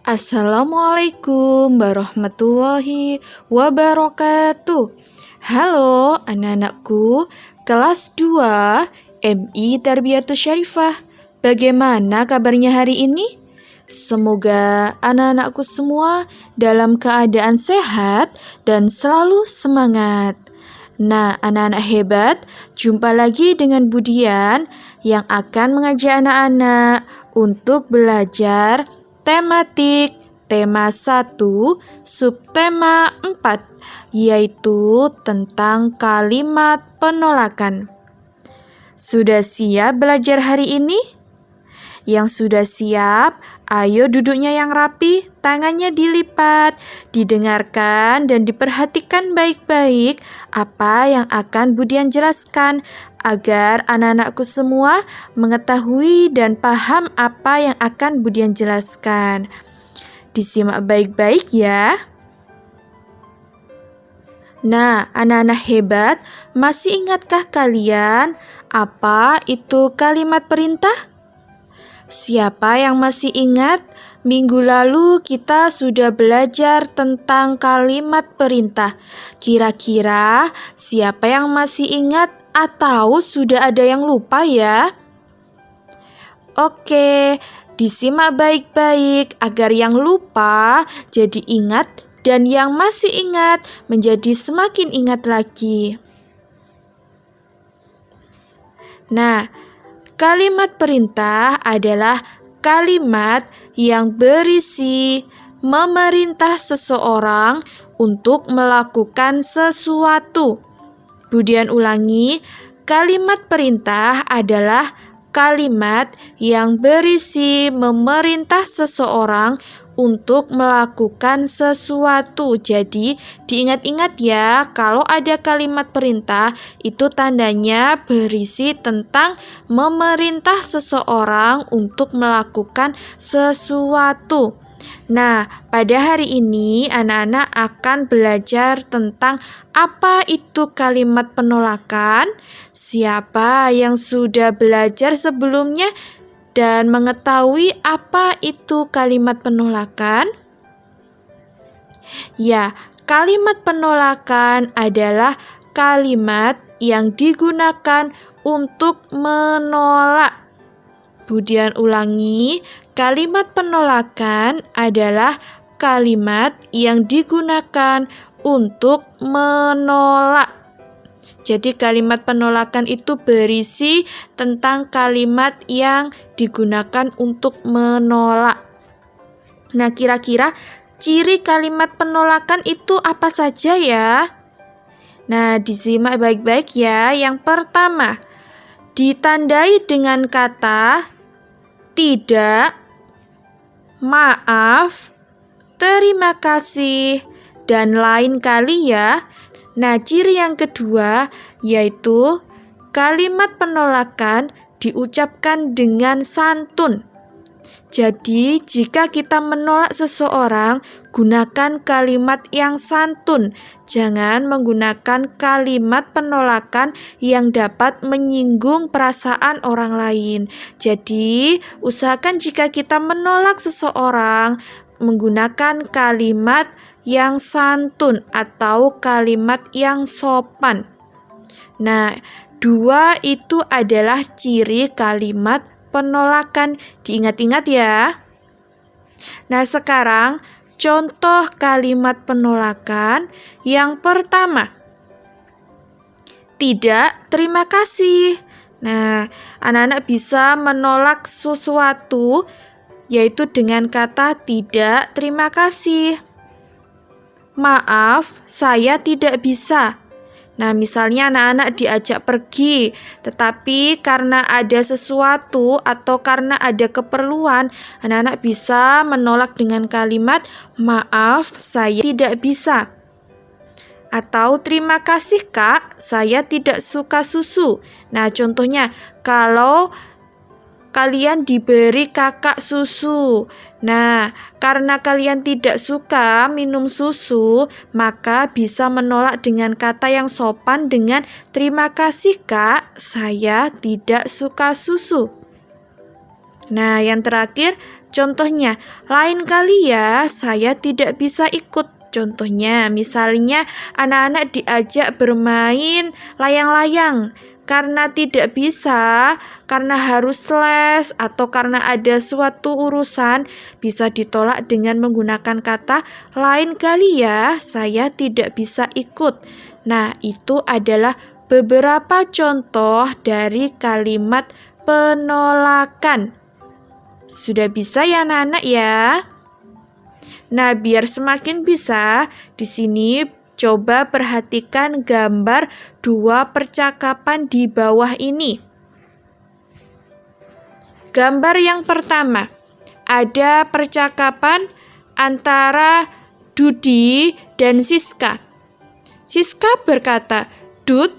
Assalamualaikum warahmatullahi wabarakatuh. Halo anak-anakku, kelas 2 MI Tarbiyatus Syarifah. Bagaimana kabarnya hari ini? Semoga anak-anakku semua dalam keadaan sehat dan selalu semangat. Nah, anak-anak hebat, jumpa lagi dengan Budian yang akan mengajak anak-anak untuk belajar tematik tema 1 subtema 4, yaitu tentang kalimat penolakan. Sudah siap belajar hari ini? Yang sudah siap, ayo duduknya yang rapi, tangannya dilipat, didengarkan dan diperhatikan baik-baik apa yang akan Budian jelaskan agar anak-anakku semua mengetahui dan paham apa yang akan Budian jelaskan. Disimak baik-baik ya. Nah, anak-anak hebat, masih ingatkah kalian apa itu kalimat perintah? Siapa yang masih ingat? Minggu lalu kita sudah belajar tentang kalimat perintah. Kira-kira siapa yang masih ingat atau sudah ada yang lupa ya? Oke, disimak baik-baik agar yang lupa jadi ingat dan yang masih ingat menjadi semakin ingat lagi. Nah, kalimat perintah adalah kalimat yang berisi memerintah seseorang untuk melakukan sesuatu. Budian ulangi, kalimat perintah adalah kalimat yang berisi memerintah seseorang untuk melakukan sesuatu. Jadi, diingat-ingat ya, kalau ada kalimat perintah, itu tandanya berisi tentang memerintah seseorang untuk melakukan sesuatu. Nah, pada hari ini anak-anak akan belajar tentang apa itu kalimat penolakan. Siapa yang sudah belajar sebelumnya dan mengetahui apa itu kalimat penolakan? Ya, kalimat penolakan adalah kalimat yang digunakan untuk menolak. Budian ulangi, kalimat penolakan adalah kalimat yang digunakan untuk menolak. Jadi kalimat penolakan itu berisi tentang kalimat yang digunakan untuk menolak. Nah, kira-kira ciri kalimat penolakan itu apa saja ya? Nah, disimak baik-baik ya. Yang pertama, ditandai dengan kata tidak, maaf, terima kasih, dan lain kali ya. Nah, ciri yang kedua yaitu kalimat penolakan diucapkan dengan santun. Jadi, jika kita menolak seseorang, gunakan kalimat yang santun. Jangan menggunakan kalimat penolakan yang dapat menyinggung perasaan orang lain. Jadi, usahakan jika kita menolak seseorang, menggunakan kalimat yang santun atau kalimat yang sopan. Nah, 2 itu adalah ciri kalimat penolakan. Diingat-ingat ya. Nah, sekarang contoh kalimat penolakan yang pertama. Tidak, terima kasih. Nah, anak-anak bisa menolak sesuatu yaitu dengan kata tidak, terima kasih. Maaf, saya tidak bisa. Nah, misalnya anak-anak diajak pergi, tetapi karena ada sesuatu atau karena ada keperluan, anak-anak bisa menolak dengan kalimat, maaf, saya tidak bisa. Atau terima kasih kak, saya tidak suka susu. Nah, contohnya, kalau kalian diberi kakak susu. Nah, karena kalian tidak suka minum susu, maka bisa menolak dengan kata yang sopan dengan terima kasih kak, saya tidak suka susu. Nah, yang terakhir, contohnya, lain kali ya, saya tidak bisa ikut. Contohnya, misalnya anak-anak diajak bermain layang-layang. Karena tidak bisa, karena harus les, atau karena ada suatu urusan, bisa ditolak dengan menggunakan kata, lain kali ya, saya tidak bisa ikut. Nah, itu adalah beberapa contoh dari kalimat penolakan. Sudah bisa ya anak-anak ya? Nah, biar semakin bisa, di sini coba perhatikan gambar dua percakapan di bawah ini. Gambar yang pertama, ada percakapan antara Dudi dan Siska. Siska berkata, "Dud,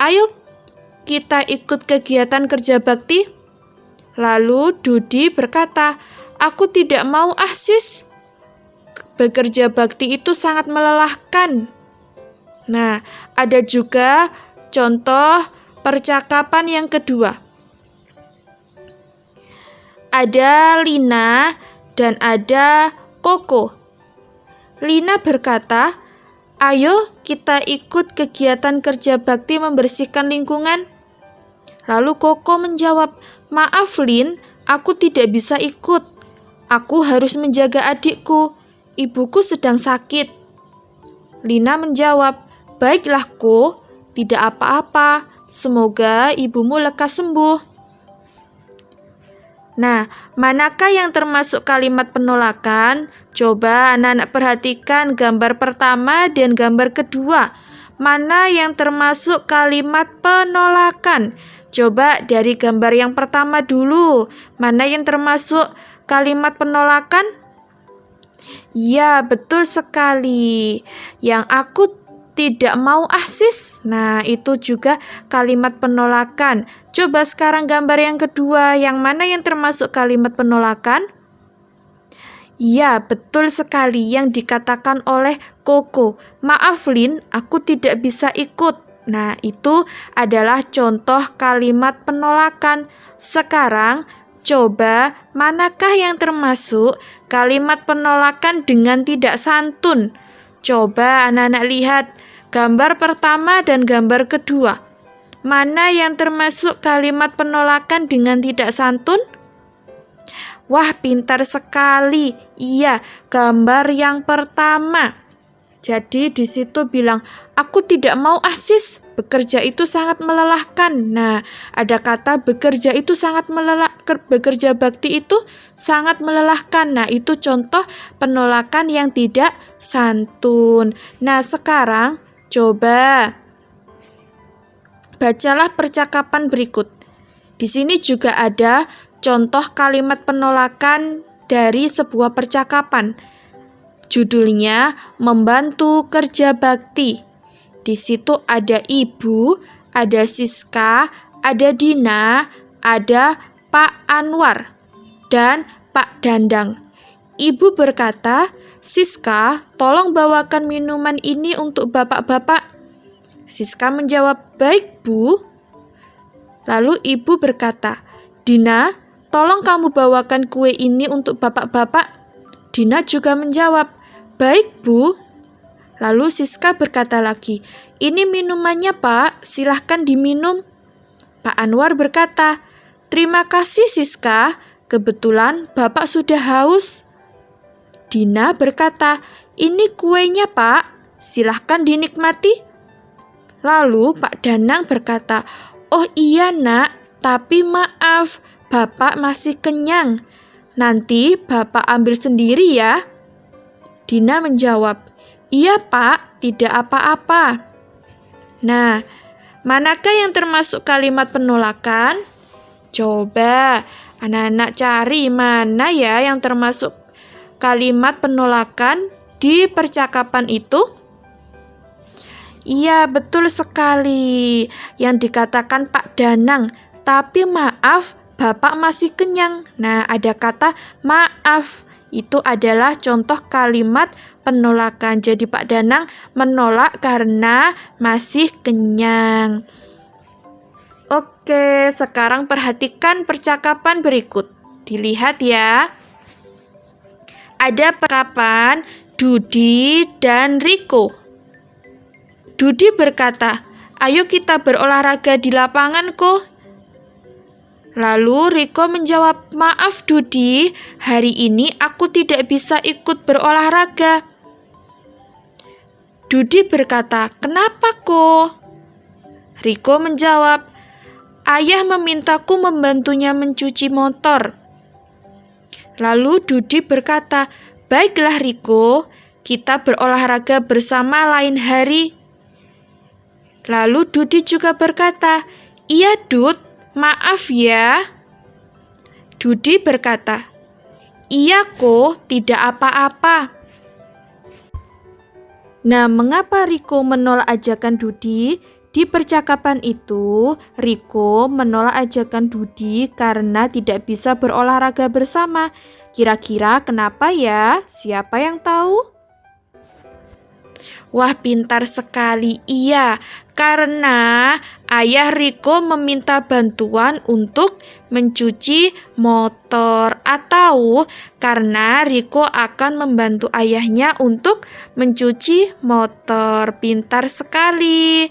ayo kita ikut kegiatan kerja bakti." Lalu Dudi berkata, "Aku tidak mau Sis. Bekerja bakti itu sangat melelahkan." Nah, ada juga contoh percakapan yang kedua. Ada Lina dan ada Koko. Lina berkata, "Ayo kita ikut kegiatan kerja bakti membersihkan lingkungan." Lalu Koko menjawab, "Maaf Lin, aku tidak bisa ikut. Aku harus menjaga adikku. Ibuku sedang sakit." Lina menjawab, "Baiklah Ko, tidak apa-apa. Semoga ibumu lekas sembuh." Nah, manakah yang termasuk kalimat penolakan? Coba anak-anak perhatikan gambar pertama dan gambar kedua. Mana yang termasuk kalimat penolakan? Coba dari gambar yang pertama dulu. Mana yang termasuk kalimat penolakan? Ya, betul sekali. Yang aku tidak mau Sis. Nah, itu juga kalimat penolakan. Coba sekarang gambar yang kedua. Yang mana yang termasuk kalimat penolakan? Ya, betul sekali yang dikatakan oleh Koko. "Maaf Lin, aku tidak bisa ikut." Nah, itu adalah contoh kalimat penolakan. Sekarang, coba manakah yang termasuk kalimat penolakan dengan tidak santun? Coba anak-anak lihat gambar pertama dan gambar kedua. Mana yang termasuk kalimat penolakan dengan tidak santun? Wah, pintar sekali. Iya, gambar yang pertama. Jadi di situ bilang, "Aku tidak mau Sis. Bekerja itu sangat melelahkan." Nah, ada kata bekerja itu sangat melelahkan, bekerja bakti itu sangat melelahkan. Nah, itu contoh penolakan yang tidak santun. Nah, sekarang coba bacalah percakapan berikut. Di sini juga ada contoh kalimat penolakan dari sebuah percakapan. Judulnya Membantu Kerja Bakti. Di situ ada Ibu, ada Siska, ada Dina, ada Pak Anwar, dan Pak Dandang. Ibu berkata, "Siska, tolong bawakan minuman ini untuk bapak-bapak." Siska menjawab, "Baik, Bu." Lalu ibu berkata, "Dina, tolong kamu bawakan kue ini untuk bapak-bapak." Dina juga menjawab, "Baik, Bu." Lalu Siska berkata lagi, "Ini minumannya, Pak, silahkan diminum." Pak Anwar berkata, "Terima kasih, Siska, kebetulan Bapak sudah haus." Dina berkata, "Ini kuenya, Pak, silahkan dinikmati." Lalu Pak Danang berkata, "Oh iya, Nak, tapi maaf, Bapak masih kenyang. Nanti Bapak ambil sendiri ya." Dina menjawab, "Iya Pak, tidak apa-apa." Nah, manakah yang termasuk kalimat penolakan? Coba anak-anak cari mana ya yang termasuk kalimat penolakan di percakapan itu. Iya, betul sekali yang dikatakan Pak Danang. "Tapi maaf, Bapak masih kenyang." Nah, ada kata maaf. Itu adalah contoh kalimat penolakan. Jadi Pak Danang menolak karena masih kenyang. Oke, sekarang perhatikan percakapan berikut. Dilihat ya. Ada percakapan Dudi dan Riko. Dudi berkata, "Ayo kita berolahraga di lapangan, Ko." Lalu Riko menjawab, "Maaf Dudi, hari ini aku tidak bisa ikut berolahraga." Dudi berkata, "Kenapa, Ko?" Riko menjawab, "Ayah memintaku membantunya mencuci motor." Lalu Dudi berkata, "Baiklah Riko, kita berolahraga bersama lain hari." Lalu Dudi juga berkata, "Iya Dud, maaf ya." Dudi berkata, "Iya Ko, tidak apa-apa." Nah, mengapa Riko menolak ajakan Dudi? Di percakapan itu, Riko menolak ajakan Dudi karena tidak bisa berolahraga bersama. Kira-kira kenapa ya? Siapa yang tahu? Wah, pintar sekali. Iya, karena ayah Riko meminta bantuan untuk mencuci motor, atau karena Riko akan membantu ayahnya untuk mencuci motor. Pintar sekali.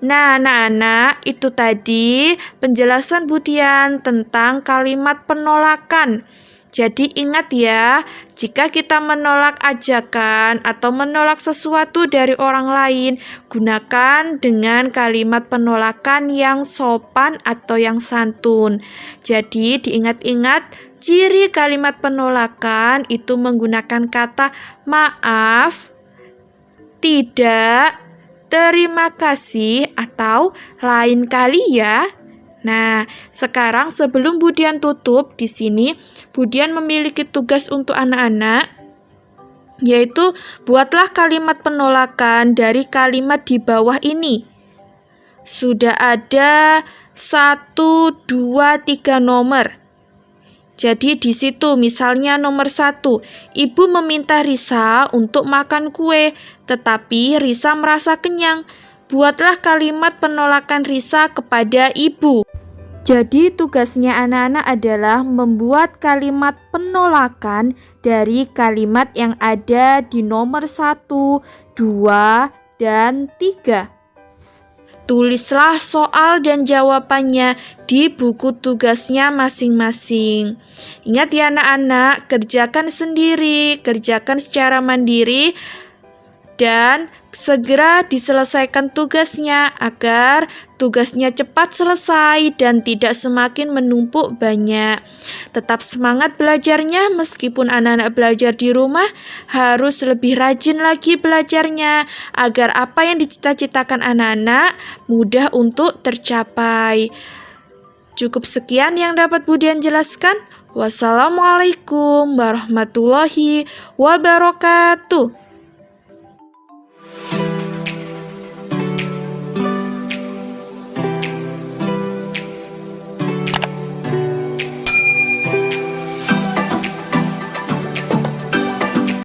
Nah, anak-anak, itu tadi penjelasan Budian tentang kalimat penolakan. Jadi ingat ya, jika kita menolak ajakan atau menolak sesuatu dari orang lain, gunakan dengan kalimat penolakan yang sopan atau yang santun. Jadi diingat-ingat, ciri kalimat penolakan itu menggunakan kata maaf, tidak, terima kasih, atau lain kali ya. Nah, sekarang sebelum Budian tutup, di sini Budian memiliki tugas untuk anak-anak, yaitu buatlah kalimat penolakan dari kalimat di bawah ini. Sudah ada 1, 2, 3 nomor. Jadi di situ misalnya nomor 1, ibu meminta Risa untuk makan kue, tetapi Risa merasa kenyang. Buatlah kalimat penolakan Risa kepada ibu. Jadi tugasnya anak-anak adalah membuat kalimat penolakan dari kalimat yang ada di nomor 1, 2, dan 3. Tulislah soal dan jawabannya di buku tugasnya masing-masing. Ingat ya anak-anak, kerjakan sendiri, kerjakan secara mandiri, dan segera diselesaikan tugasnya agar tugasnya cepat selesai dan tidak semakin menumpuk banyak. Tetap semangat belajarnya, meskipun anak-anak belajar di rumah, harus lebih rajin lagi belajarnya agar apa yang dicita-citakan anak-anak mudah untuk tercapai. Cukup sekian yang dapat Budian jelaskan. Wassalamualaikum warahmatullahi wabarakatuh.